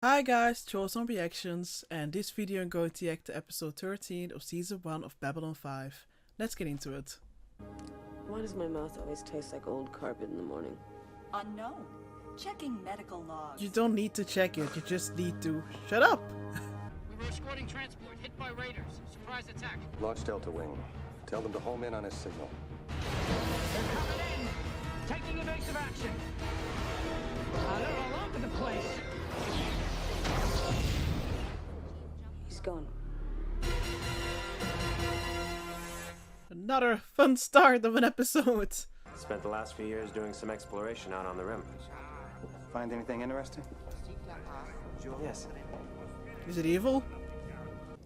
Hi guys, Chosen Reactions, and this video I'm going to react to episode 13 of season 1 of Babylon 5. Let's get into it. Why does my mouth always taste like old carpet in the morning? Unknown. Checking medical logs. You don't need to check it, you just need to shut up! We were escorting transport, hit by raiders. Surprise attack. Launch Delta Wing. Tell them to home in on his signal. They're coming in! Taking evasive action! They're all over the place! He's gone. Another fun start of an episode! Spent the last few years doing some exploration out on the rim. Find anything interesting? Yes. Is it evil?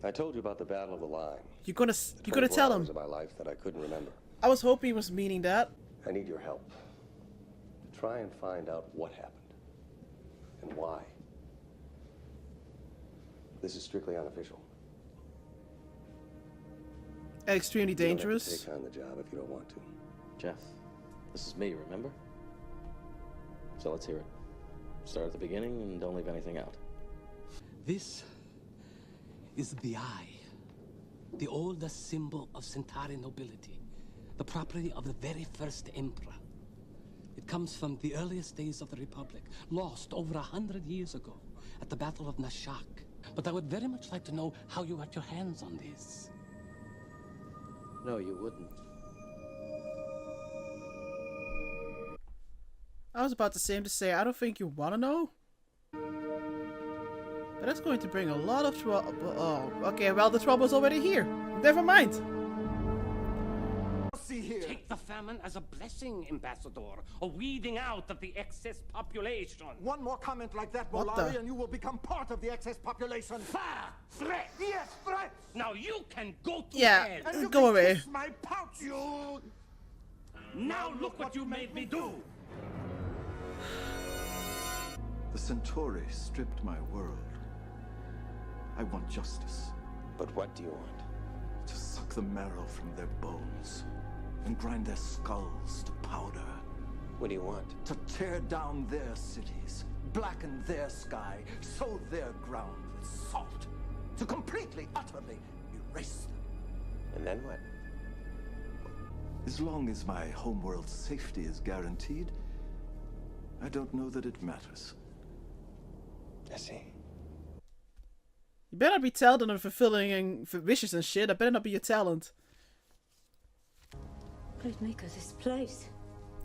I told you about the Battle of the Line. You're gonna 24 tell him. hours of my life that I couldn't remember. I was hoping he was meaning that. I need your help. Try and find out what happened. And why. This is strictly unofficial. And extremely You don't have to dangerous. take on the job if you don't want to. Jeff, this is me, remember? So let's hear it. Start at the beginning and don't leave anything out. This is the Eye, the oldest symbol of Centauri nobility, the property of the very first emperor. It comes from the earliest days of the Republic, lost over 100 years ago at the Battle of Nashak. But I would very much like to know how you got your hands on this. No, you wouldn't. I was about to say, I don't think you wanna know. But that's going to bring a lot of trouble. Oh, okay, well the trouble's already here. Never mind. Take the famine as a blessing, Ambassador, a weeding out of the excess population. One more comment like that, What Molari, the- and you will become part of the excess population. Threat! Yes, threats! Now you can go to Yeah. hell. And you Go can away. kiss my pouch, you... Now look what you made me do. The Centauri stripped my world. I want justice. But what do you want? To suck the marrow from their bones and grind their skulls to powder. What do you want? To tear down their cities, blacken their sky, sow their ground with salt. To completely, utterly erase them. And then what? As long as my homeworld's safety is guaranteed, I don't know that it matters. I see. You better be talented and fulfilling and wishes and shit. That better not be your talent. Great Maker, this place.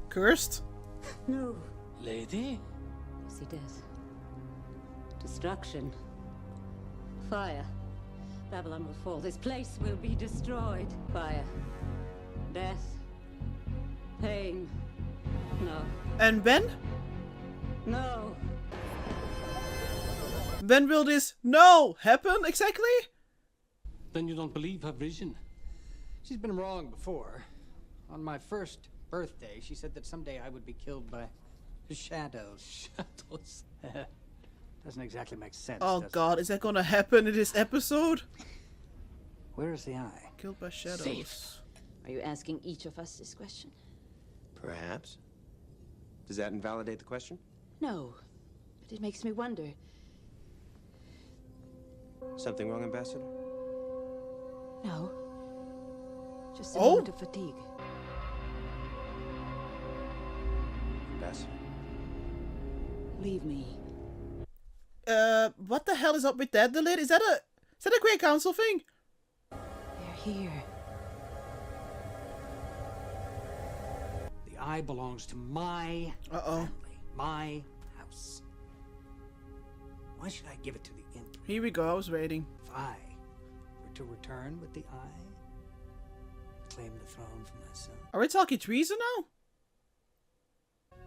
Cursed? No. Lady? See death. Destruction. Fire. Babylon will fall. This place will be destroyed. Fire. Death. Pain. No. And when? No. When will this no happen exactly? Then you don't believe her vision? She's been wrong before. On my first birthday, she said that someday I would be killed by the shadows. Shadows. Doesn't exactly make sense, Oh does it? god, is that gonna happen in this episode? Where is the eye? Killed by shadows. Safe. Are you asking each of us this question? Perhaps. Does that invalidate the question? No. But it makes me wonder. Something wrong, Ambassador? No. Just a Oh. moment of fatigue. Ambassador? Leave me. What the hell is up with that, Delid? Is that a Great Council thing? They're here. The eye belongs to my Uh-oh. family, my house. Why should I give it to the Emperor? Here we go, I was waiting. If I were to return with the eye, claim the throne for myself. Are we talking treason now?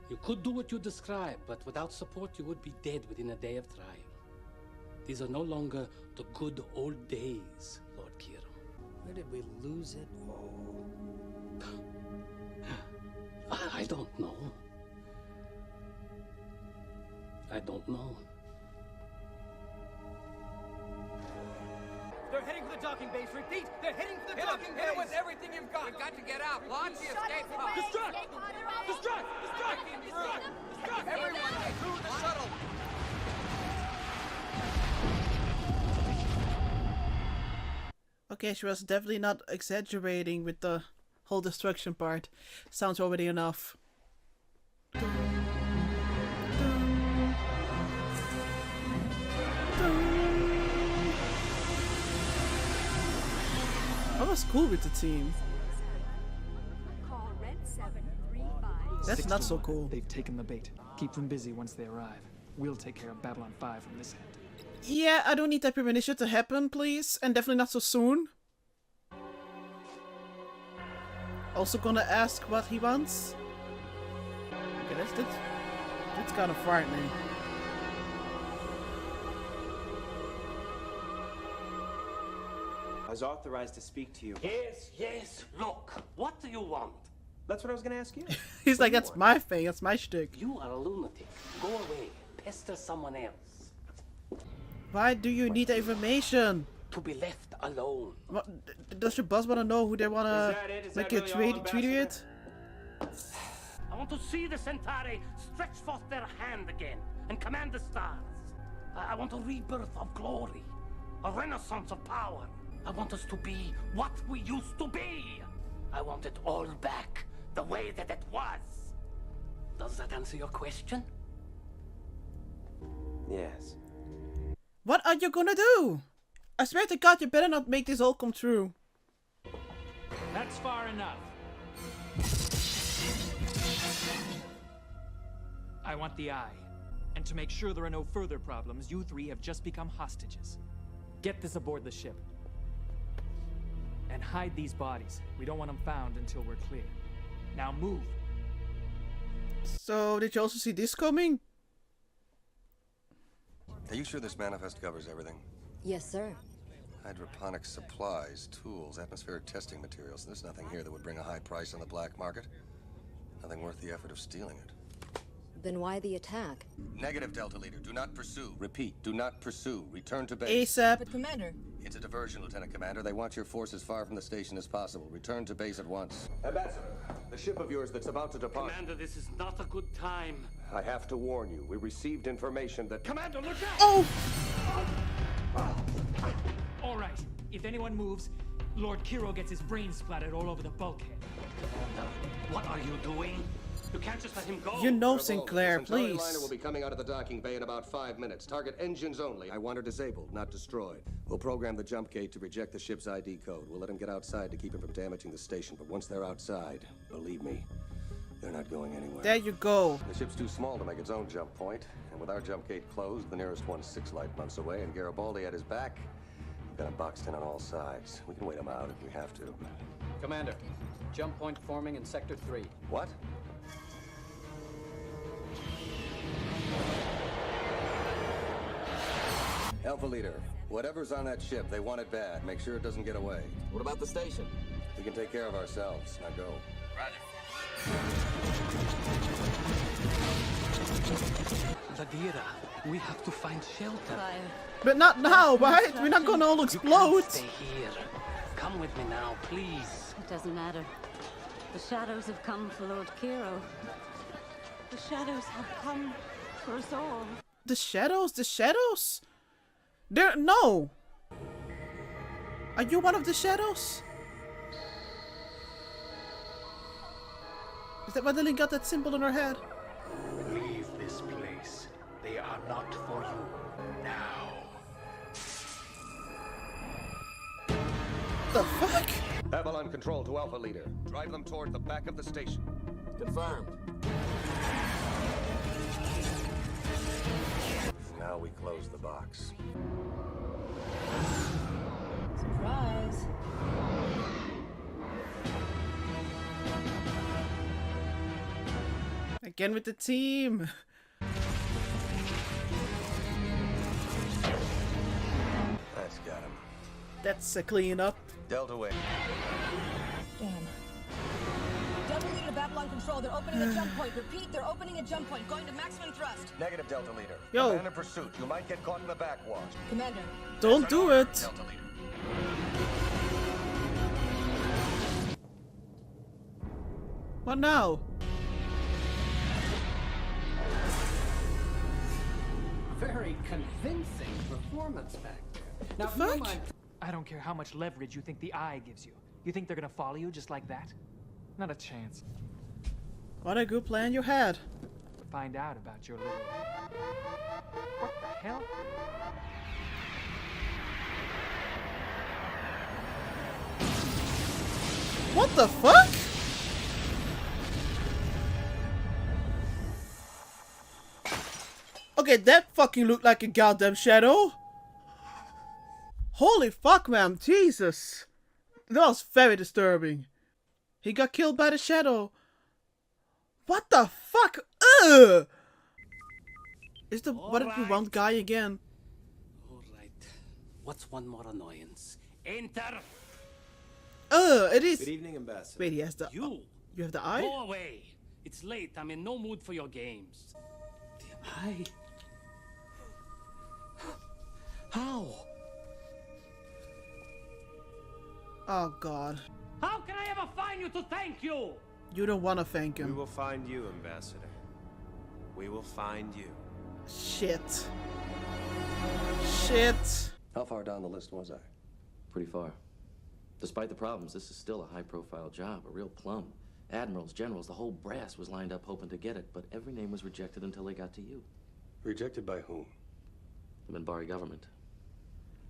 You could do what you describe, but without support you would be dead within a day of trying. These are no longer the good old days, Lord Kiram. Where did we lose it all? I don't know. I don't know. They're heading for the docking base. Repeat, they're heading for the docking base. Hit with everything you've got. We've got to get out. Launch the escape pod. Distract! Distract! Distract! Distract! Everyone to the shuttle. Okay, she was definitely not exaggerating with the whole destruction part. Sounds already enough. I was cool with the team. Call Red 735. That's not so cool. They've taken the bait. Keep them busy once they arrive. We'll take care of Babylon 5 from this end. Yeah, I don't need that premonition to happen, please. And definitely not so soon. Also gonna ask what he wants. Okay, that's kind of frightening. I was authorized to speak to you. Yes, look. What do you want? That's what I was going to ask you. He's like, that's my thing, that's my shtick. You are a lunatic. Go away. Pester someone else. Why do you need the information? To be left alone. What, does your boss wanna know who they wanna make a treaty with? I want to see the Centauri stretch forth their hand again and command the stars. I want a rebirth of glory, a renaissance of power. I want us to be what we used to be. I want it all back the way that it was. Does that answer your question? Yes. What are you gonna do? I swear to God, you better not make this all come true. That's far enough. I want the eye. And to make sure there are no further problems, you three have just become hostages. Get this aboard the ship. And hide these bodies. We don't want them found until we're clear. Now move. So, did you also see this coming? Are you sure this manifest covers everything? Yes, sir. Hydroponic supplies, tools, atmospheric testing materials. There's nothing here that would bring a high price on the black market. Nothing worth the effort of stealing it. Then why the attack? Negative, Delta Leader. Do not pursue. Repeat, do not pursue. Return to base. ASAP. But Commander... It's a diversion, Lieutenant Commander. They want your force as far from the station as possible. Return to base at once. Ambassador, the ship of yours that's about to depart... Commander, this is not a good time. I have to warn you. We received information that... Commander, look out! Oh! All right. If anyone moves, Lord Kiro gets his brains splattered all over the bulkhead. Commander, what are you doing? You can't just let him go. You know, Sinclair, The Centauri please. liner will be coming out of the docking bay in about 5 minutes. Target engines only. I want her disabled, not destroyed. We'll program the jump gate to reject the ship's ID code. We'll let him get outside to keep him from damaging the station. But once they're outside, believe me, they're not going anywhere. There you go. The ship's too small to make its own jump point. And with our jump gate closed, the nearest one's 6 light months away, and Garibaldi at his back, we've got him boxed in on all sides. We can wait him out if we have to. Commander, jump point forming in Sector 3. What? Alpha Leader, whatever's on that ship, they want it bad. Make sure it doesn't get away. What about the station? We can take care of ourselves. Now go. Ladira, we have to find shelter. Fire. But not now, right? We're not gonna all You explode. can't stay here. Come with me now, please. It doesn't matter. The shadows have come for Lord Kiro. The shadows have come for us all. The shadows? The shadows? There, no. Are you one of the shadows? Is that why Lily got that symbol on her head? Leave this place. They are not for you now. The fuck? Avalon Control to Alpha Leader. Drive them toward the back of the station. Confirmed. Now we close the box. Surprise. Again with the team. That's got him. That's a cleanup. Delta Wing. Damn. Delta Leader to Babylon Control. They're opening a jump point. Repeat, they're opening a jump point. Going to maximum thrust. Negative, Delta Leader. Yo. Command in pursuit. You might get caught in the backwash. Commander. Don't do it. Delta Leader. What now? Very convincing performance back there. Now, if you fuck? don't mind, I don't care how much leverage you think the Eye gives you. You think they're gonna follow you just like that? Not a chance. What a good plan you had. Find out about your little... What the hell? What the fuck? Okay, that fucking looked like a goddamn shadow. Holy fuck, man. Jesus. That was very disturbing. He got killed by the shadow. What the fuck? Ugh! Is the what did you want guy again? Alright. What's one more annoyance? Enter! It is. Good evening, Ambassador. Wait, he has the... You have the eye? Go away! It's late. I'm in no mood for your games. The eye? How? Oh god. How can I ever find you to thank you? You don't want to thank him. We will find you, Ambassador. We will find you. Shit. Shit. How far down the list was I? Pretty far. Despite the problems, this is still a high-profile job, a real plum. Admirals, generals, the whole brass was lined up hoping to get it, but every name was rejected until they got to you. Rejected by whom? The Minbari government.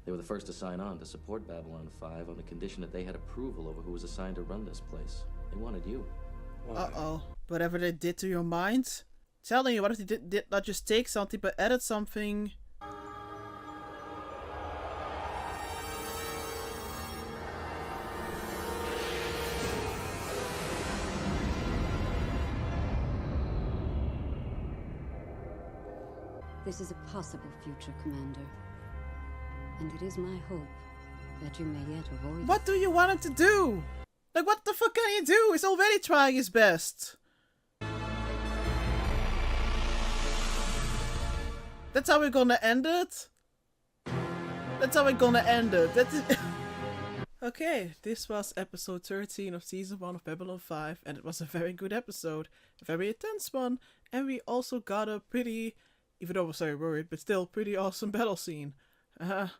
They were the first to sign on to support Babylon 5 on the condition that they had approval over who was assigned to run this place. They wanted you. Uh-oh. Whatever they did to your mind? Telling you, what if they did not just take something but added something? This is a possible future, Commander. And it is my hope that you may yet avoid What do you want him to do? Like, what the fuck can he do? He's already trying his best. That's how we're gonna end it? That's how we're gonna end it. That's it. Okay, this was episode 13 of season 1 of Babylon 5, and it was a very good episode. A very intense one, and we also got a pretty, even though I was very worried, but still pretty awesome battle scene. There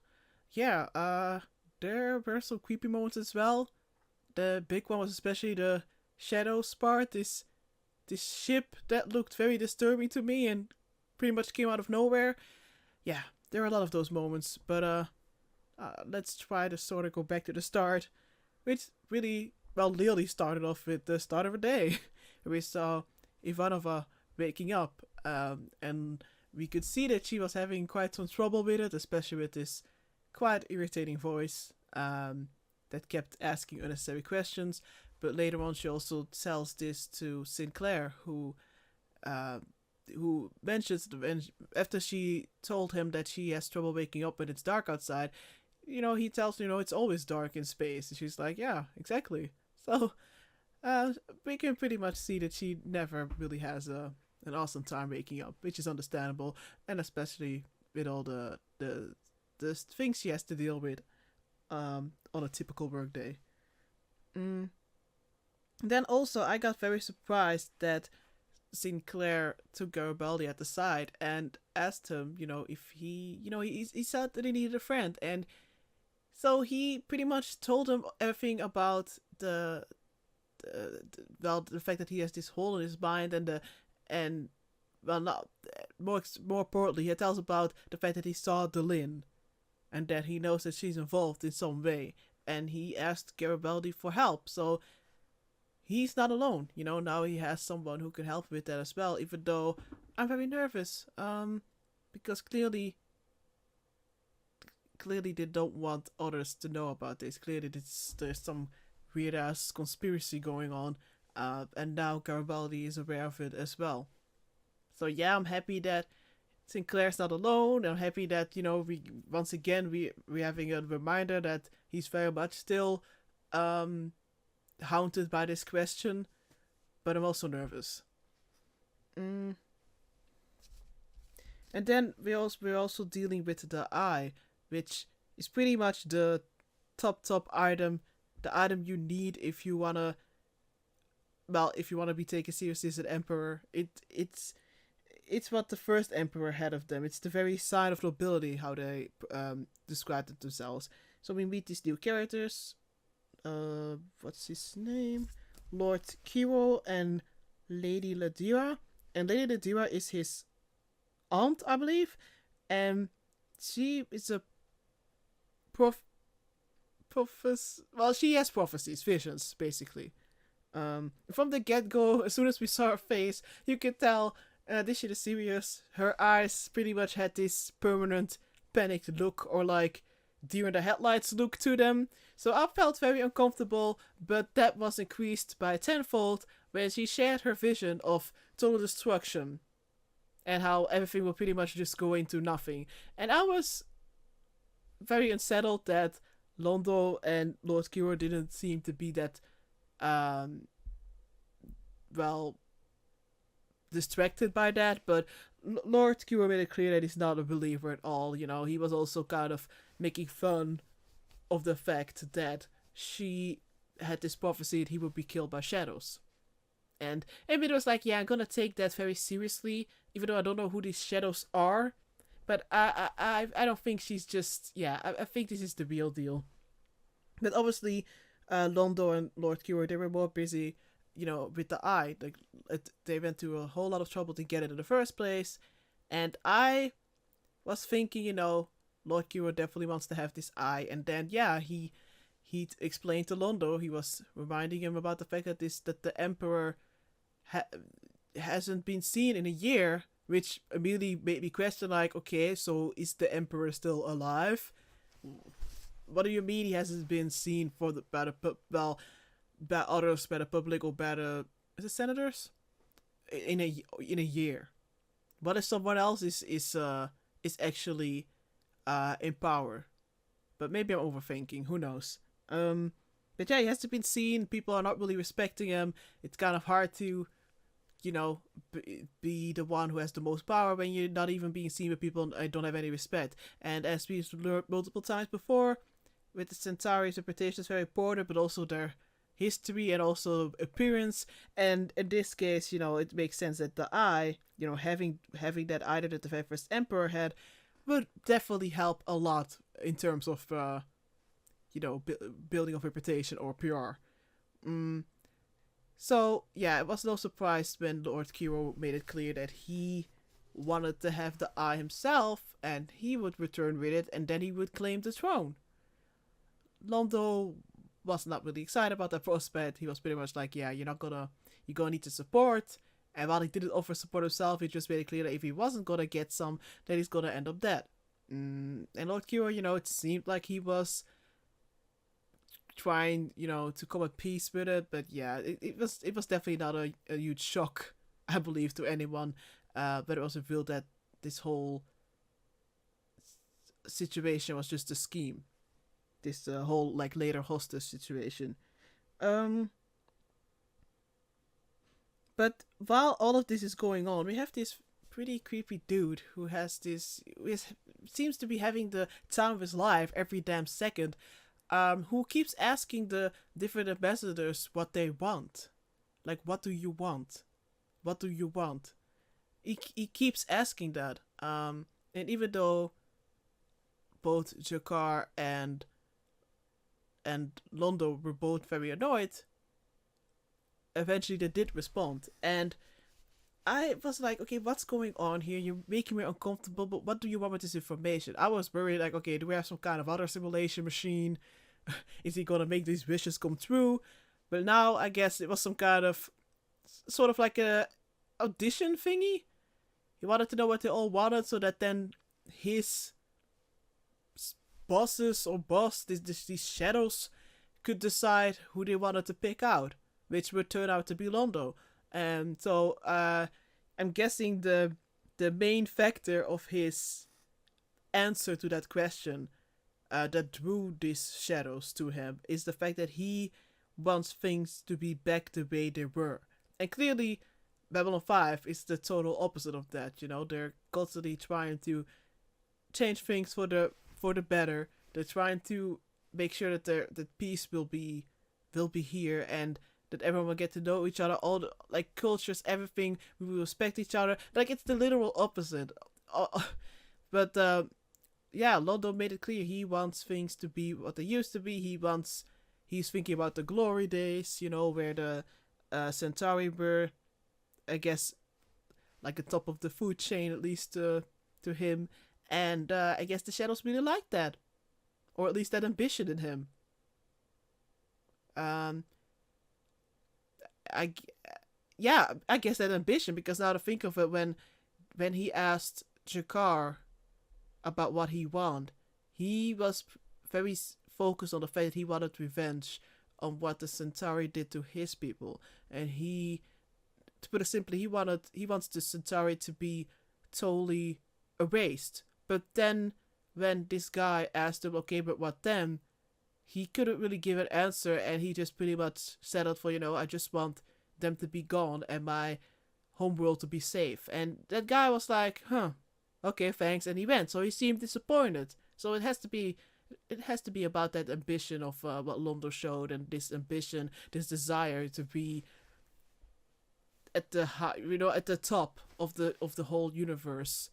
were some creepy moments as well. The big one was especially the shadows part, this ship that looked very disturbing to me and pretty much came out of nowhere. Yeah, there are a lot of those moments, but let's try to sort of go back to the start, which really, well, Lily started off with the start of her day. We saw Ivanova waking up, and we could see that she was having quite some trouble with it, especially with this quite irritating voice that kept asking unnecessary questions. But later on, she also tells this to Sinclair, who mentions after she told him that she has trouble waking up when it's dark outside. He tells her, it's always dark in space, and she's like, yeah, exactly. So we can pretty much see that she never really has an awesome time waking up, which is understandable, and especially with all the things she has to deal with on a typical workday. Then also, I got very surprised that Sinclair took Garibaldi at the side and asked him, if he said that he needed a friend, and so he pretty much told him everything about the fact that he has this hole in his mind, more importantly, he tells about the fact that he saw Delin, and that he knows that she's involved in some way, and he asked Garibaldi for help. So he's not alone, now he has someone who can help with that as well, even though I'm very nervous, because clearly they don't want others to know about this. Clearly there's some weird ass conspiracy going on, and now Garibaldi is aware of it as well. So yeah, I'm happy that Sinclair's not alone. I'm happy that, we're having a reminder that he's very much still haunted by this question, but I'm also nervous. And then we're also dealing with the eye, which is pretty much the top item, the item you need if you wanna be taken seriously as an emperor. It's what the first emperor had of them. It's the very sign of nobility, how they described it themselves. So we meet these new characters. What's his name? Lord Kiro and Lady Ladira. And Lady Ladira is his aunt, I believe. And she is a well, she has prophecies, visions, basically. From the get-go, as soon as we saw her face, you could tell, in addition to serious, her eyes pretty much had this permanent panicked look, or like deer in the headlights look to them. So I felt very uncomfortable, but that was increased by tenfold when she shared her vision of total destruction and how everything will pretty much just go into nothing. And I was very unsettled that Londo and Lord Kiro didn't seem to be that, well, distracted by that, but Lord Kiro made it clear that he's not a believer at all. You know, he was also kind of making fun of the fact that she had this prophecy that he would be killed by shadows. And Emily was like, yeah, I'm gonna take that very seriously, even though I don't know who these shadows are. But I don't think she's just, yeah, I think this is the real deal. But obviously, Londo and Lord Kiro, they were more busy, you know, with the eye. Like, they went to a whole lot of trouble to get it in the first place. And I was thinking, you know, Lord Kiro definitely wants to have this eye. And then, yeah, he explained to Londo, he was reminding him about the fact that the Emperor hasn't been seen in a year, which immediately made me question, like, okay, so is the Emperor still alive? What do you mean he hasn't been seen by others, by the public, or by the senators in a year? What if someone else is actually in power? But maybe I'm overthinking. Who knows? But yeah, he hasn't been seen. People are not really respecting him. It's kind of hard to, you know, be the one who has the most power when you're not even being seen by people and don't have any respect. And as we've learned multiple times before, with the Centauri's reputation is very important, but also their history and also appearance. And in this case, you know, it makes sense that the eye, you know, having that eye that the very first Emperor had, would definitely help a lot in terms of, you know, building of reputation or PR. So, yeah, it was no surprise when Lord Kiro made it clear that he wanted to have the eye himself, and he would return with it, and then he would claim the throne. Londo was not really excited about that prospect. He was pretty much like, yeah, you're gonna need to support. And while he didn't offer support himself, he just made it clear that if he wasn't gonna get some, then he's gonna end up dead. And Lord Kiro, you know, it seemed like he was trying, you know, to come at peace with it, but yeah, it was definitely not a huge shock, I believe, to anyone. But it was revealed that this whole situation was just a scheme. This whole, like, later hostage situation. But while all of this is going on, we have this pretty creepy dude who seems to be having the time of his life every damn second, who keeps asking the different ambassadors what they want. Like, what do you want? What do you want? He keeps asking that. And even though both Jakar and Londo were both very annoyed, eventually they did respond. And I was like, okay, what's going on here? You're making me uncomfortable, but what do you want with this information? I was worried, like, okay, do we have some kind of other simulation machine? Is he gonna make these wishes come true? But now I guess it was some kind of sort of like a audition thingy. He wanted to know what they all wanted, so that then his bosses or these shadows could decide who they wanted to pick out, which would turn out to be Londo. And so I'm guessing the main factor of his answer to that question that drew these shadows to him is the fact that he wants things to be back the way they were. And clearly, Babylon 5 is the total opposite of that. You know, they're constantly trying to change things for the better. They're trying to make sure that the peace will be here, and that everyone will get to know each other, all the, like, cultures, everything. We will respect each other. Like, it's the literal opposite. But yeah, Londo made it clear he wants things to be what they used to be. He's thinking about the glory days, you know, where the Centauri were, I guess, like the top of the food chain, at least to him. And I guess the Shadows really like that, or at least that ambition in him. I guess that ambition, because now to think of it, when he asked Jakar about what he wanted, he was very focused on the fact that he wanted revenge on what the Centauri did to his people, and he, to put it simply, he wants the Centauri to be totally erased. But then when this guy asked him, okay, but what then? He couldn't really give an answer, and he just pretty much settled for, I just want them to be gone and my homeworld to be safe. And that guy was like, okay, thanks, and he went. So he seemed disappointed. So it has to be about that ambition of what Londo showed, and this ambition, this desire to be at the high, at the top of the whole universe.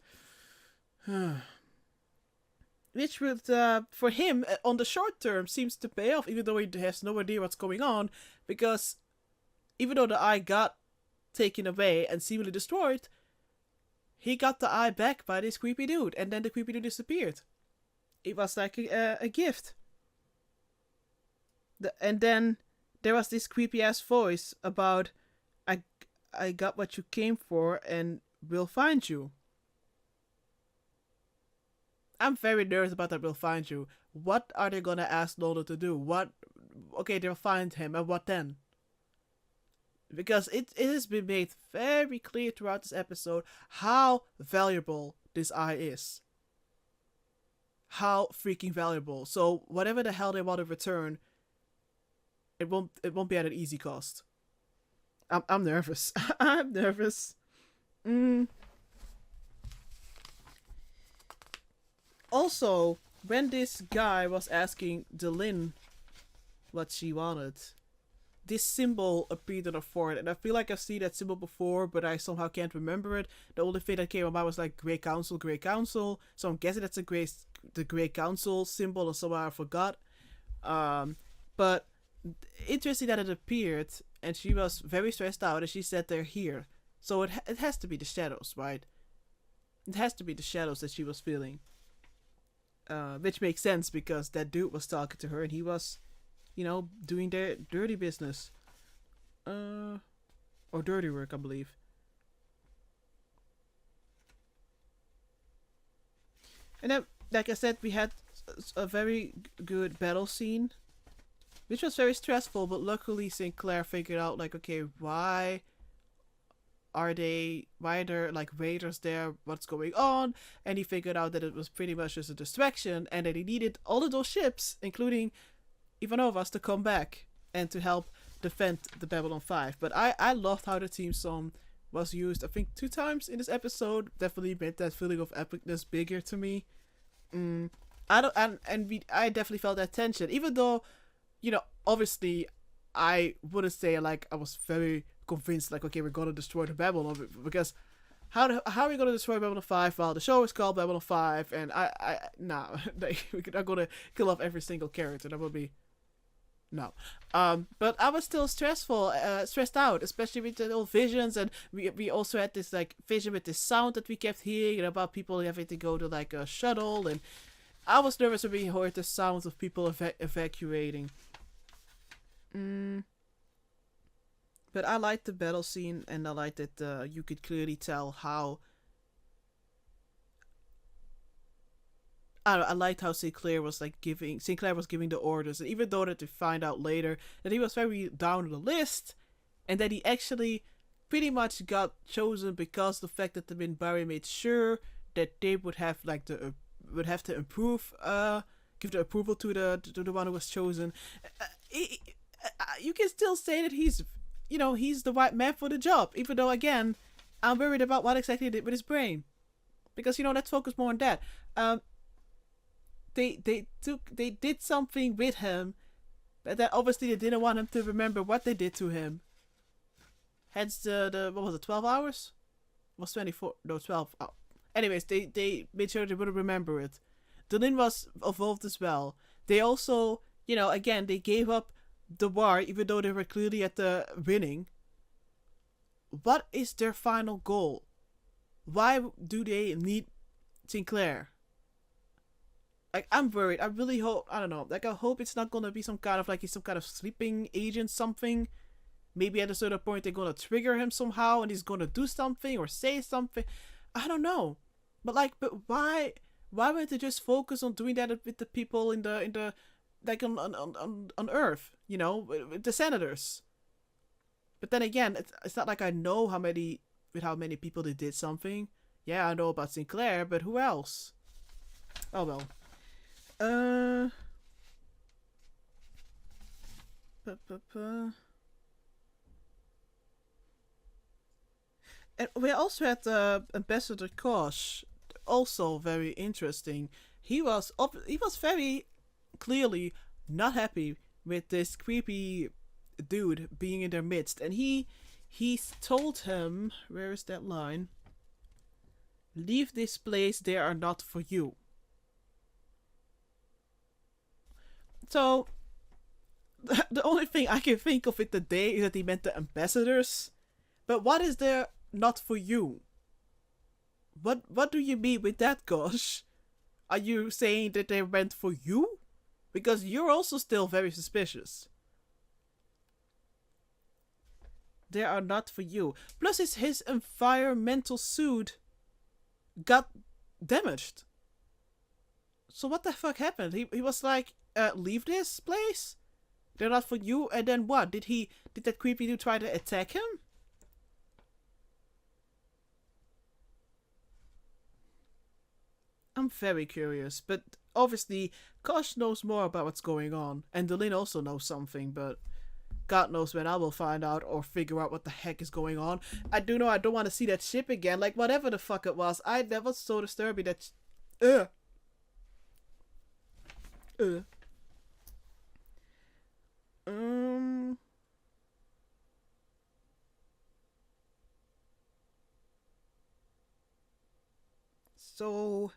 Which would, for him, on the short term, seems to pay off, even though he has no idea what's going on, because even though the eye got taken away and seemingly destroyed, he got the eye back by this creepy dude, and then the creepy dude disappeared. It was like a gift. And then there was this creepy-ass voice about, I got what you came for, and we'll find you. I'm very nervous about that. We'll find you. What are they gonna ask Londo to do? Okay, they'll find him, and what then? Because it has been made very clear throughout this episode how valuable this eye is. How freaking valuable. So whatever the hell they want to return, it won't be at an easy cost. I'm nervous. I'm nervous. Also, when this guy was asking Delin what she wanted, this symbol appeared on her forehead, and I feel like I've seen that symbol before, but I somehow can't remember it. The only thing that came to mind was like Grey Council, so I'm guessing that's the Grey Council symbol, or somehow I forgot. But interesting that it appeared, and she was very stressed out, and she said they're here. So it has to be the shadows, right? It has to be the shadows that she was feeling. Which makes sense, because that dude was talking to her, and he was, doing their dirty business. Or dirty work, I believe. And then, like I said, we had a very good battle scene, which was very stressful, but luckily Sinclair figured out, like, okay, why are there like raiders there, what's going on? And he figured out that it was pretty much just a distraction, and that he needed all of those ships, including Ivanovas, to come back and to help defend the Babylon 5. But I loved how the theme song was used, I think 2 times in this episode. Definitely made that feeling of epicness bigger to me. I definitely felt that tension, even though, obviously I wouldn't say like I was very convinced, like, okay, we're gonna destroy the Babylon, because how are we gonna destroy Babylon 5? Well, the show is called Babylon 5, and we're not gonna kill off every single character. That would be no. But I was still stressed out, especially with the old visions, and we also had this like vision with this sound that we kept hearing, about people having to go to like a shuttle, and I was nervous when we heard the sounds of people evacuating. But I liked the battle scene, and I liked that you could clearly tell how. I liked how Sinclair was giving the orders, and even though that we find out later that he was very down on the list, and that he actually pretty much got chosen because of the fact that the Minbari made sure that they would have to improve, give the approval to the one who was chosen. You can still say that he's the right man for the job, even though, again, I'm worried about what exactly he did with his brain. Because, let's focus more on that. They did something with him, but that obviously they didn't want him to remember what they did to him. Hence the what was it, 12 hours? It was 24, no, 12. Oh. Anyways, they made sure they wouldn't remember it. Dylan was involved as well. They also, you know, again, they gave up the war even though they were clearly at the winning. What is their final goal? Why do they need Sinclair? Like, I'm worried. I really hope, I don't know, like, I hope it's not gonna be some kind of, like, he's some kind of sleeping agent something. Maybe at a certain point they're gonna trigger him somehow and he's gonna do something or say something. I don't know. But, like, but why wouldn't they just focus on doing that with the people in the, like, on Earth, you know, with the senators? But then again, it's not like I know how many people they did something. Yeah, I know about Sinclair, but who else? Oh well. And we also had Ambassador Kosh, also very interesting. He was very clearly not happy with this creepy dude being in their midst, and he told him, where is that line? Leave this place, they are not for you. So, the only thing I can think of it today is that he meant the ambassadors. But what is there not for you? What do you mean with that, Gosh? Are you saying that they meant for you? Because you're also still very suspicious. They are not for you. Plus his environmental suit got damaged. So what the fuck happened? He was like, leave this place? They're not for you, and then what? Did that creepy dude try to attack him? I'm very curious, but obviously Kosh knows more about what's going on, and Delin also knows something, but God knows when I will find out or figure out what the heck is going on. I do know I don't want to see that ship again, like whatever the fuck it was. That was so disturbing that... So...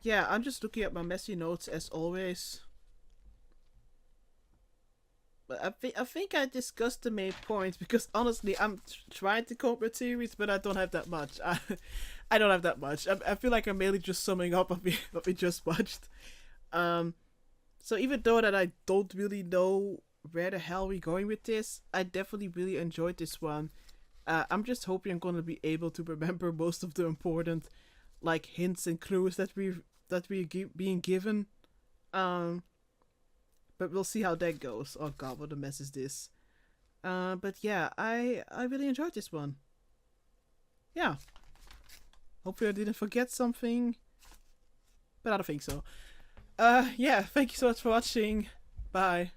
yeah, I'm just looking at my messy notes as always. But I think I discussed the main points because honestly, I'm trying to cope with series, but I don't have that much. I don't have that much. I feel like I'm mainly just summing up what we just watched. So even though that I don't really know where the hell we're going with this, I definitely really enjoyed this one. I'm just hoping I'm gonna be able to remember most of the important, like, hints and clues that we're being given. But we'll see how that goes. Oh god, what a mess is this. But yeah, I really enjoyed this one. Yeah. Hopefully I didn't forget something. But I don't think so. Yeah, thank you so much for watching. Bye.